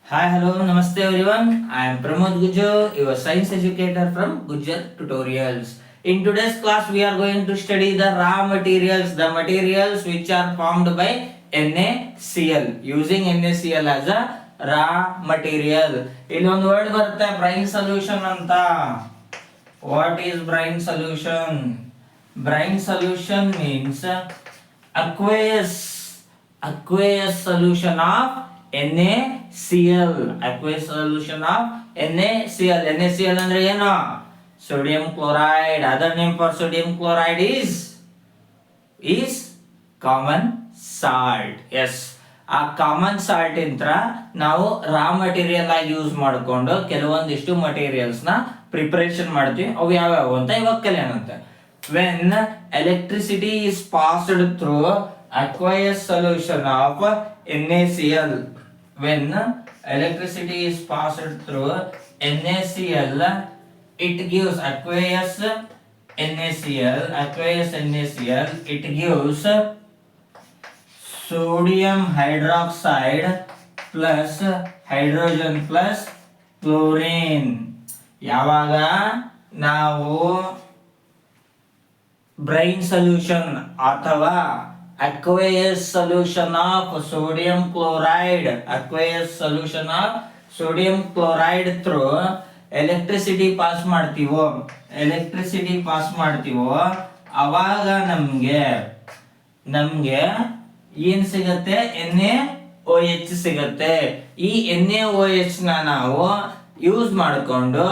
Hi, hello, namaste everyone. I am Pramod Gujjo, your science educator from Gujjar Tutorials. In today's class, we are going to study the raw materials, the materials which are formed by NaCl, using NaCl as a raw material. ಇಲ್ಲೊಂದು word ಬರುತ್ತೆ brain solution ಅಂತ. What is brine solution? Brine solution means aqueous solution of NaCl. Aqueous solution of NaCl. NaCl ಅಂದ್ರೆ ಏನು? Sodium chloride. Other name for sodium chloride is common salt. Yes. ಆ common salt ಇಂತ್ರ ನಾವು raw material ಆಗಿ use ಮಾಡಿಕೊಂಡು ಕೆಲವೊಂದಿಷ್ಟು materials ನ preparation ಮಾಡ್ತೀವಿ. ಅವು ಯಾವ್ಯಾವು ಅಂತ ಇವಾಗ ಕಲಿಯೋಣಂತೆ. When electricity is passed through aqueous solution of NaCl. When electricity is passed through NaCl, it gives aqueous NaCl. It gives sodium hydroxide plus hydrogen plus chlorine. ಯಾವಾಗ ನಾವು ಬ್ರೈನ್ ಸೊಲ್ಯೂಷನ್ ಅಥವಾ aqueous solution of sodium chloride through electricity pass ಮಾಡ್ತೀವೋ ಅವಾಗ ನಮ್ಗೆ ಏನ್ ಸಿಗತ್ತೆ? NaOH ಸಿಗತ್ತೆ. ಈ NaOH ನ ನಾವು ಯೂಸ್ ಮಾಡಿಕೊಂಡು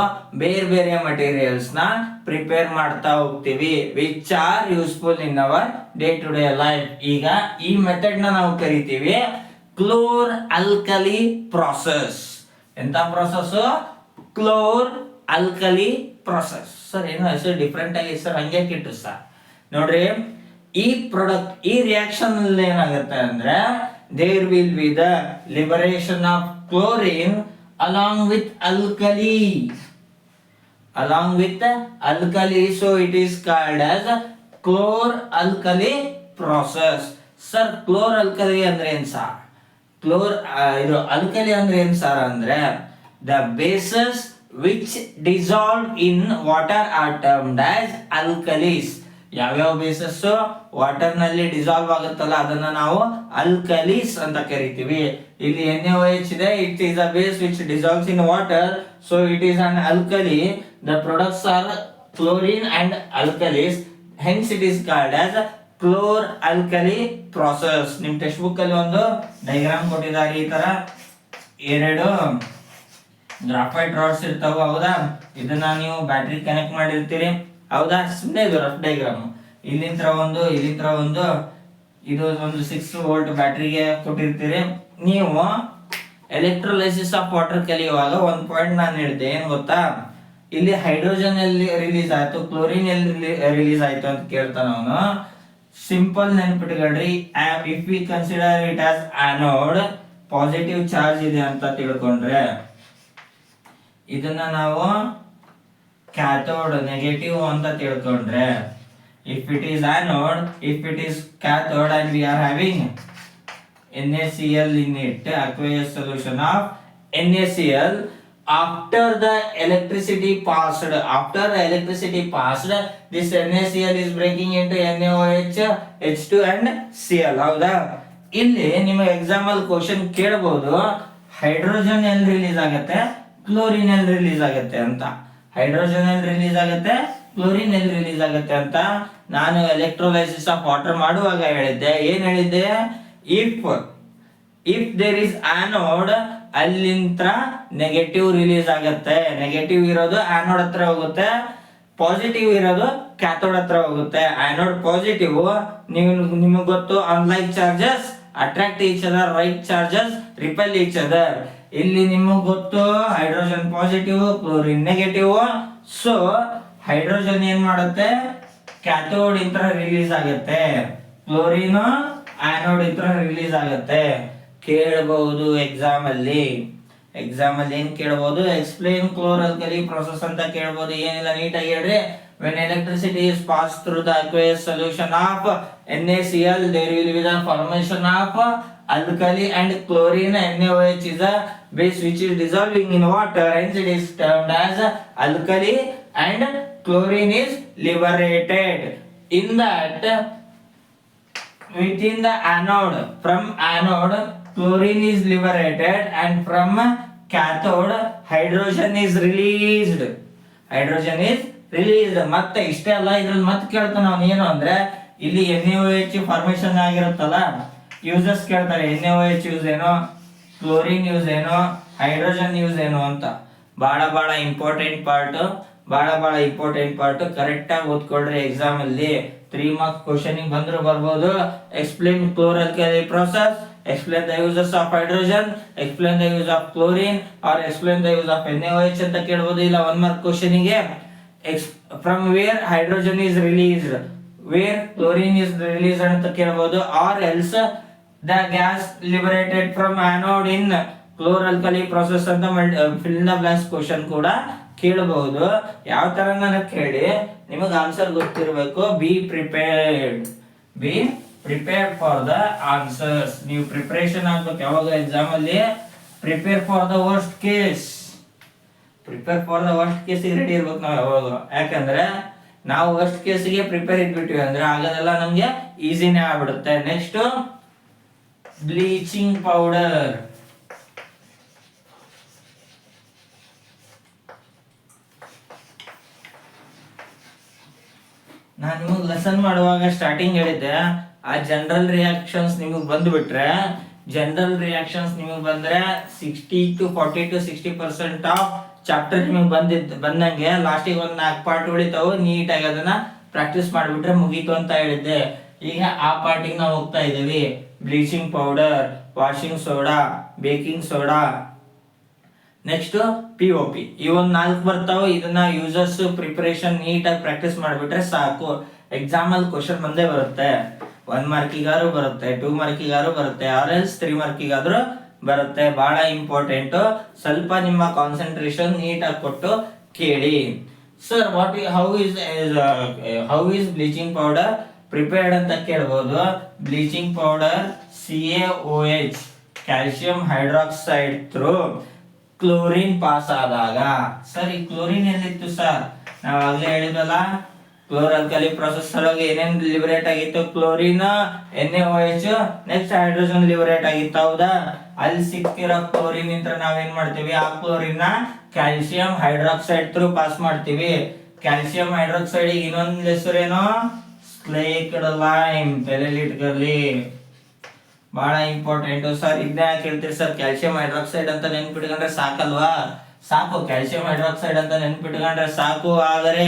ಬೇರೆ ಬೇರೆ ಮಟೀರಿಯಲ್ಸ್ ನ ಪ್ರಿಪೇರ್ ಮಾಡ್ತಾ ಹೋಗ್ತೀವಿ, which are useful in our day to day life. ಈಗ ಈ ಮೆಥಡ್ ನ ನಾವು ಕರಿತೀವಿ ಕ್ಲೋರ್ ಆಲ್ಕಲಿ ಪ್ರಾಸೆಸ್. ಎಂತ process? Chlor alkali process. Sir ಏನೋ ಹೆಸರು ಡಿಫ್ರೆಂಟ್ ಆಗಿ ಸರ್ ಹಂಗೆ ಕಿಟ್ಟು ಸರ್. ನೋಡ್ರಿ, ಈ ಪ್ರಾಡಕ್ಟ್ ಈ ರಿಯಾಕ್ಷನ್ ಅಲ್ಲಿ ಏನಾಗುತ್ತೆ ಅಂದ್ರೆ there will be the liberation of chlorine along with alkali, so it is called as chlor-alkali process. Sir, chlor-alkali ಅಂದ್ರೆ ಏನು ಸರ್? ಇದು alkali ಅಂದ್ರೆ ಏನು ಸರ್ ಅಂದ್ರೆ the bases which dissolve in water are termed as alkalis. ಯಾವ್ಯಾವ bases water ನಲ್ಲಿ dissolve ಆಗುತ್ತಲ್ಲ ಅದನ್ನ ನಾವು ಅಲ್ಕಲೀಸ್ ಅಂತ ಕರಿತೀವಿ. ಇಲ್ಲಿ NaOH ಇದೆ, it is a base which dissolves in water, so it is an alkali. The products are chlorine and alkalis, hence it is called as chlor alkali process. ನಿಮ್ text book ಅಲ್ಲಿ ಒಂದು diagram ಕೊಟ್ಟಿದ್ದಾರೆ. ಈ ತರ ಎರಡು graphite rods ಇರ್ತಾವ, ಹೌದಾ? ಇದನ್ನ ನೀವು ಬ್ಯಾಟ್ರಿ ಕನೆಕ್ಟ್ ಮಾಡಿರ್ತೀರಿ, ಹೌದಾ? ಸುಮ್ಮನೆ ಇದು ರಫ್ ಡೈಗ್ರಾಮ್. ಇಲ್ಲಿಂತ್ರ ಒಂದು ಇದು ಒಂದು 6 ವೋಲ್ಟ್ ಬ್ಯಾಟ್ರಿಗೆ ಕೊಟ್ಟಿರ್ತೀರಿ. ನೀವು ಎಲೆಕ್ಟ್ರೋಲೈಸಿಸ್ ಆಫ್ ವಾಟರ್ ಕಲಿಯುವಾಗ ಒಂದು ಪಾಯಿಂಟ್ ನಾನು ಹೇಳಿದೆ, ಏನ್ ಗೊತ್ತಾ? ಇಲ್ಲಿ ಹೈಡ್ರೋಜನ್ ಎಲ್ಲಿ ರಿಲೀಸ್ ಆಯ್ತು, ಕ್ಲೋರಿನ್ ಎಲ್ಲಿ ರಿಲೀಸ್ ಆಯ್ತು ಅಂತ ಕೇಳ್ತಾನ ಅವನು. ಸಿಂಪಲ್ ನೆನ್ಪಿಟ್ಕೊಳ್ರಿ, if we consider it as anode, positive charge ಇದೆ ಅಂತ ತಿಳ್ಕೊಂಡ್ರೆ ಇದನ್ನ ನಾವು ಕ್ಯಾಥೋಡ್ ನೆಗೆಟಿವ್ ಅಂತ ತಿಳ್ಕೊಂಡ್ರೆ, if it is anode, if it is cathode and we are having NaCl in it, aqueous solution of NaCl, after the electricity passed, this NaCl is breaking into NaOH, H2 and Cl. ಹೌದಾ? ಇಲ್ಲಿ ನಿಮಗೆ example question ಕೇಳಬಹುದು, hydrogen ಎಲ್ಲಿ release ಆಗುತ್ತೆ, chlorine ಎಲ್ಲಿ release ಆಗುತ್ತೆ ಅಂತ. Hydrogen ಎಲ್ಲಿ ರಿಲೀಸ್ ಆಗುತ್ತೆ, ಕ್ಲೋರಿನ್ ಎಲ್ಲಿ ರಿಲೀಸ್ ಆಗುತ್ತೆ ಅಂತ ನಾನು ಎಲೆಕ್ಟ್ರೋಲೈಸಿಸ್ ಆಫ್ ವಾಟರ್ ಮಾಡುವಾಗ ಹೇಳಿದ್ದೆ. ಏನ್ ಹೇಳಿದ್ದೆ? ಇಫ್ ದೇರ್ ಇಸ್ ಆನೋಡ್, ಅಲ್ಲಿಂದ ನೆಗೆಟಿವ್ ರಿಲೀಸ್ ಆಗುತ್ತೆ. ನೆಗೆಟಿವ್ ಇರೋದು ಆನೋಡ್ ಹತ್ರ ಹೋಗುತ್ತೆ, ಪಾಸಿಟಿವ್ ಇರೋದು ಕ್ಯಾಥೋಡ್ ಹತ್ರ ಹೋಗುತ್ತೆ. ಆನೋಡ್ ಪಾಸಿಟಿವ್, ನಿಮಗೆ ಗೊತ್ತು, unlike charges attract each other, right charges repel each other. ಇಲ್ಲಿ ನಿಮಗೆ ಗೊತ್ತು, hydrogen positive, chlorine negative. So hydrogen ಏನ್ ಮಾಡುತ್ತೆ, ಕ್ಯಾಥೋಡ್ ಇಂತ್ರ ರಿಲೀಸ್ ಆಗುತ್ತೆ, ಕ್ಲೋರಿನ್ ಆನೋಡ್ ಇಂತ್ರ ರಿಲೀಸ್ ಆಗುತ್ತೆ. ಕೇಳಬಹುದು ಎಕ್ಸಾಮ್ ಅಲ್ಲಿ ಏನ್ ಕೇಳಬಹುದು? ಎಕ್ಸ್ಪ್ಲೇನ್ ಕ್ಲೋರ್ ಆಲ್ಕಲಿ ಪ್ರೊಸೆಸ್ ಅಂತ ಕೇಳಬಹುದು. ಏನಿಲ್ಲ, ನೀಟಾಗಿ ಹೇಳ್ರಿ, when electricity is passed through the aqueous solution of NaCl, there will be the formation of alkali and chlorine. NaOH is a base which is dissolving in water, hence it is termed as alkali, and chlorine is liberated. In that, within the anode, from anode chlorine is liberated, and from cathode hydrogen is released. ಮತ್ತೆ ಇಷ್ಟೇ ಅಲ್ಲ, ಇದ್ರಲ್ಲಿ ಮತ್ತೆ ಕೇಳ್ತಾನೆ ಅವನು ಏನು ಅಂದ್ರೆ, ಇಲ್ಲಿ NaOH ಫಾರ್ಮೇಶನ್ ಆಗಿರುತ್ತಲ್ಲ, ಯೂಸಸ್ ಕೇಳ್ತಾರೆ. NaOH ಯೂಸ್ ಏನೋ, ಕ್ಲೋರಿನ್ ಯೂಸ್ ಏನೋ, ಹೈಡ್ರೋಜನ್ ಯೂಸ್ ಏನೋ ಅಂತ. ಬಹಳ ಇಂಪಾರ್ಟೆಂಟ್ ಪಾರ್ಟ್ ಕರೆಕ್ಟ್ ಆಗಿ ಓದ್ಕೊಳ್ರಿ. ಎಕ್ಸಾಮ್ ಅಲ್ಲಿ 3 ಮಾರ್ಕ್ಸ್ ಕ್ವಶನ್ ಬಂದ್ರು ಬರ್ಬೋದು. Explain chlor alkali process, explain the uses of hydrogen, explain the use of chlorine, or explain the use of NaOH ಅಂತ ಕೇಳಬಹುದು. ಇಲ್ಲ 1 ಮಾರ್ಕ್ ಕ್ವಶನ್ ಗೆ from where hydrogen is released, where chlorine is released ಅಂತ ಕೇಳಬಹುದು. or else the gas liberated from anode in chlor-alkali process ಅಂತ fill in the blanks question ಕೂಡ ಕೇಳಬಹುದು. ಯಾವ ತರ ಕೇಳಿ ನಿಮಗೆ ಆನ್ಸರ್ ಗೊತ್ತಿರಬೇಕು. Be prepared for the answers. ನೀವು ಪ್ರಿಪರೇಷನ್ ಆಗ್ಬೇಕು ಯಾವಾಗ ಎಕ್ಸಾಮ್ ಅಲ್ಲಿ. Prepare for the worst case ready ಇರ್ಬೇಕು ನಾವು ಯಾವಾಗ. ಯಾಕಂದ್ರೆ ನಾವು ವರ್ಸ್ಟ್ ಕೇಸ್ಗೆ ಪ್ರಿಪೇರ್ ಇದ್ಬಿಟ್ಟಿವಿ ಅಂದ್ರೆ ಆಗೋದೆಲ್ಲ ನಮ್ಗೆ ಈಸಿನೇ ಆಗ್ಬಿಡುತ್ತೆ. Next bleaching powder. ನಾನು ನಿಮಗೆ ಲೆಸನ್ ಮಾಡುವಾಗ ಸ್ಟಾರ್ಟಿಂಗ್ ಹೇಳಿದ್ದೆ, ಆ ಜನರಲ್ ರಿಯಾಕ್ಷನ್ಸ್ ನಿಮಗೆ ಬಂದ್ಬಿಟ್ರೆ, ಬಂದ್ರೆ 40 to 60% ಆಫ್ ಚಾಪ್ಟರ್ ನಿಮಗೆ ಬಂದಂಗೆ ಲಾಸ್ಟಿಗೆ ಒಂದು 4 ಪಾರ್ಟ್ ಉಳಿತಾವು. ನೀಟಾಗಿ ಅದನ್ನ ಪ್ರಾಕ್ಟೀಸ್ ಮಾಡಿಬಿಟ್ರೆ ಮುಗೀತು ಅಂತ ಹೇಳಿದ್ದೆ. ಈಗ ಆ ಪಾರ್ಟಿಗೆ ನಾವು ಹೋಗ್ತಾ ಇದ್ದೀವಿ. Bleaching powder, washing soda, baking soda, next POP. ಇವೊಂದು 4 ಬರ್ತಾವೆ. ಇದನ್ನ ಯೂಸರ್ಸ್ ಪ್ರಿಪರೇಷನ್ ನೀಟಾಗಿ ಪ್ರಾಕ್ಟೀಸ್ ಮಾಡಿಬಿಟ್ರೆ ಸಾಕು. ಎಕ್ಸಾಮ್ ಅಲ್ಲಿ ಕ್ವಶನ್ ಬಂದೇ ಬರುತ್ತೆ. 1 ಮಾರ್ಕಿಗಾರು ಬರುತ್ತೆ, 2 ಮಾರ್ಕಿಗಾರು ಬರುತ್ತೆ, ಆರ್ ಎಲ್ಸ್ 3 ಮಾರ್ಕಿಗಾದ್ರೂ ಬರುತ್ತೆ. ಬಹಳ ಇಂಪಾರ್ಟೆಂಟ್. ಸ್ವಲ್ಪ ನಿಮ್ಮ ಕಾನ್ಸಂಟ್ರೇಷನ್ ನೀಟಾಗಿ ಕೊಟ್ಟು ಕೇಳಿ. Sir how is bleaching powder prepared ಅಂತ ಕೇಳ್ಬೋದು. Bleaching powder CaOH, calcium hydroxide through chlorine pass ಆದಾಗ. ಸರ್ ಈ ಕ್ಲೋರಿನ್ ಎಲ್ಲಿತ್ತು ಸರ್? ನಾವು ಆಗ್ಲೇ ಹೇಳಿದ್ವಲ್ಲ, ಕ್ಲೋರ್-ಆಲ್ಕಲಿ ಪ್ರೊಸೆಸ್ ಒಳಗೆ ಏನೇನ್ ಲಿಬರೇಟ್ ಆಗಿತ್ತು? Chlorine, NaOH, next hydrogen liberate ಆಗಿತ್ತು. ಹೌದಾ? ಅಲ್ಲಿ ಸಿಕ್ಕಿರೋ ಕ್ಲೋರಿನ್ ಇಂದ ನಾವೇನ್ ಮಾಡ್ತೀವಿ? ಆ ಕ್ಲೋರಿನ್ ನ ಕ್ಯಾಲ್ಸಿಯಂ ಹೈಡ್ರಾಕ್ಸೈಡ್ ಥ್ರೂ ಪಾಸ್ ಮಾಡ್ತೀವಿ. ಕ್ಯಾಲ್ಸಿಯಂ ಹೈಡ್ರಾಕ್ಸೈಡ್ ಇನ್ನೊಂದು ಹೆಸರೇನೋ ಸ್ಲೇಕ್ಡ್ ಲೈಮ್. ತಲೆಯಲ್ಲಿ ಇಟ್ಕೊಳ್ಳಿ, ಬಹಳ ಇಂಪಾರ್ಟೆಂಟ್. ಸರ್ ಇದನ್ನ ಕೇಳ್ತೀರಿ ಸರ್, ಕ್ಯಾಲ್ಸಿಯಂ ಹೈಡ್ರಾಕ್ಸೈಡ್ ಅಂತ ನೆನ್ಪಿಟ್ಕೊಂಡ್ರೆ ಸಾಕಲ್ವಾ? ಸಾಕು, ಕ್ಯಾಲ್ಸಿಯಂ ಹೈಡ್ರಾಕ್ಸೈಡ್ ಅಂತ ನೆನ್ಪಿಟ್ಕೊಂಡ್ರೆ ಸಾಕು. ಆದರೆ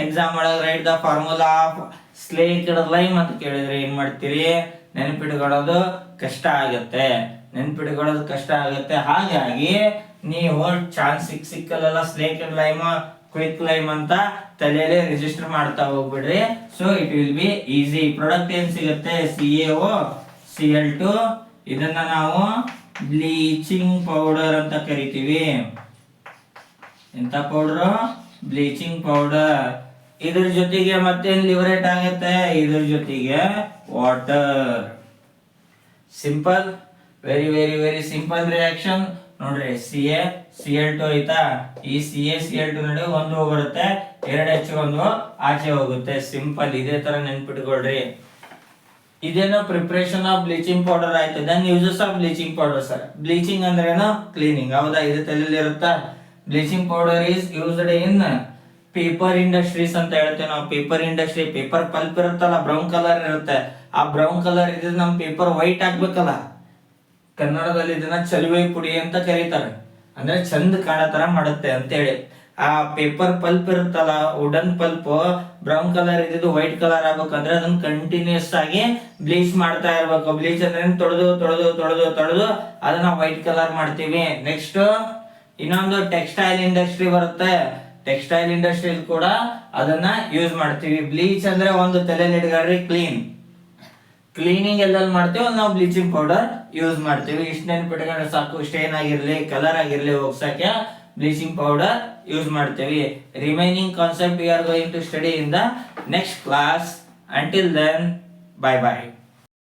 ಎಕ್ಸಾಮ್ ಒಳಗೆ write the formula of slaked lime ಅಂತ ಕೇಳಿದ್ರೆ ಏನ್ ಮಾಡ್ತೀರಿ? ನೆನ್ಪಿಟ್ಕೊಳ್ಳೋದು ಕಷ್ಟ ಆಗುತ್ತೆ. ಹಾಗಾಗಿ ನೀವು ಚಾನ್ಸ್ ಸಿಕ್ಕಲ್ಲ ಸ್ಲೇಕ್ಡ್ ಲೈಮ್, ಕ್ವಿಕ್ ಲೈಮ್ ಅಂತ ತಲೆಯಲ್ಲಿ ರಿಜಿಸ್ಟರ್ ಮಾಡ್ತಾ ಹೋಗ್ಬಿಡ್ರಿ. So it will be easy. Product ಏನ್ ಸಿಗುತ್ತೆ? CaOCl2. ಇದನ್ನ ನಾವು ಬ್ಲೀಚಿಂಗ್ ಪೌಡರ್ ಅಂತ ಕರಿತೀವಿ. ಎಂತ ಪೌಡರ್? Bleaching powder. ಇದ್ರ ಜೊತೆಗೆ ಮತ್ತೇನ್ ಲಿಬರೇಟ್ ಆಗುತ್ತೆ? ಇದ್ರ ಜೊತೆಗೆ water. Simple, very very very simple reaction. ನೋಡ್ರಿ, CaCl2 ಐತಾ? ಈ CaCl2 ನಡುವೆ ಒಂದು ಹೋಗುತ್ತೆ, 2 H1 ಆಚೆ ಹೋಗುತ್ತೆ. ಸಿಂಪಲ್. ಇದೇ ತರ ನೆನ್ಪಿಟ್ಕೊಳ್ರಿ. ಇದೇನೋ ಪ್ರಿಪರೇಷನ್ ಆಫ್ ಬ್ಲೀಚಿಂಗ್ ಪೌಡರ್ ಆಯ್ತು. Then uses of bleaching powder. Sir bleaching ಅಂದ್ರೇನು? ಕ್ಲೀನಿಂಗ್. ಹೌದಾ? ಇದು ತಲೆಯಲ್ಲಿ ಇರುತ್ತಾ? Bleaching powder is used in paper industries ಅಂತ ಹೇಳ್ತೇವೆ ನಾವು. ಪೇಪರ್ ಇಂಡಸ್ಟ್ರಿ, ಪೇಪರ್ ಪಲ್ಪ್ ಇರುತ್ತಲ್ಲ, ಬ್ರೌನ್ ಕಲರ್ ಇರುತ್ತೆ. ಆ ಬ್ರೌನ್ ಕಲರ್ ಇದ್ರೆ ನಮ್ ಪೇಪರ್ ವೈಟ್ ಆಗ್ಬೇಕಲ್ಲ. ಕನ್ನಡದಲ್ಲಿ ಇದನ್ನ ಚಲುವೆ ಪುಡಿ ಅಂತ ಕರೀತಾರೆ. ಅಂದ್ರೆ ಚಂದ ಕಾಣೋ ತರ ಮಾಡುತ್ತೆ ಅಂತೇಳಿ. ಆ ಪೇಪರ್ ಪಲ್ಪ್ ಇರುತ್ತಲ್ಲ, ವುಡನ್ ಪಲ್ಪ್, ಬ್ರೌನ್ ಕಲರ್ ಇದ್ದು ವೈಟ್ ಕಲರ್ ಆಗ್ಬೇಕಂದ್ರೆ ಅದನ್ನ ಕಂಟಿನ್ಯೂಸ್ ಆಗಿ ಬ್ಲೀಚ್ ಮಾಡ್ತಾ ಇರ್ಬೇಕು. ಬ್ಲೀಚ್ ಅಂದ್ರೆ ತೊಳೆದು ಅದನ್ನ ವೈಟ್ ಕಲರ್ ಮಾಡ್ತೀವಿ. ನೆಕ್ಸ್ಟ್ ಇನ್ನೊಂದು ಟೆಕ್ಸ್ಟೈಲ್ ಇಂಡಸ್ಟ್ರಿ ಬರುತ್ತೆ. ಟೆಕ್ಸ್ಟೈಲ್ ಇಂಡಸ್ಟ್ರಿ ಕೂಡ ಅದನ್ನ ಯೂಸ್ ಮಾಡ್ತೀವಿ. ಬ್ಲೀಚ್ ಅಂದ್ರೆ ಒಂದು ತಲೆಯಲ್ಲಿ ಇಟ್ಕೊಳ್ರಿ, ಕ್ಲೀನಿಂಗ್ ಎಲ್ಲೆಲ್ಲಿ ಮಾಡ್ತೀವಿ ನಾವು ಬ್ಲೀಚಿಂಗ್ ಪೌಡರ್ ಯೂಸ್ ಮಾಡ್ತೀವಿ. ಇಷ್ಟ ನೆನ್ಪಿಟ್ಕೊಂಡ್ರೆ ಸಾಕು. ಸ್ಟೇನ್ ಆಗಿರ್ಲಿ, ಕಲರ್ ಆಗಿರ್ಲಿ ಹೋಗ್ಸಕ್ಕೆ ಬ್ಲೀಚಿಂಗ್ ಪೌಡರ್ ಯೂಸ್ ಮಾಡ್ತೇವೆ. Remaining concept we are going to study in the next class. Until then, bye by.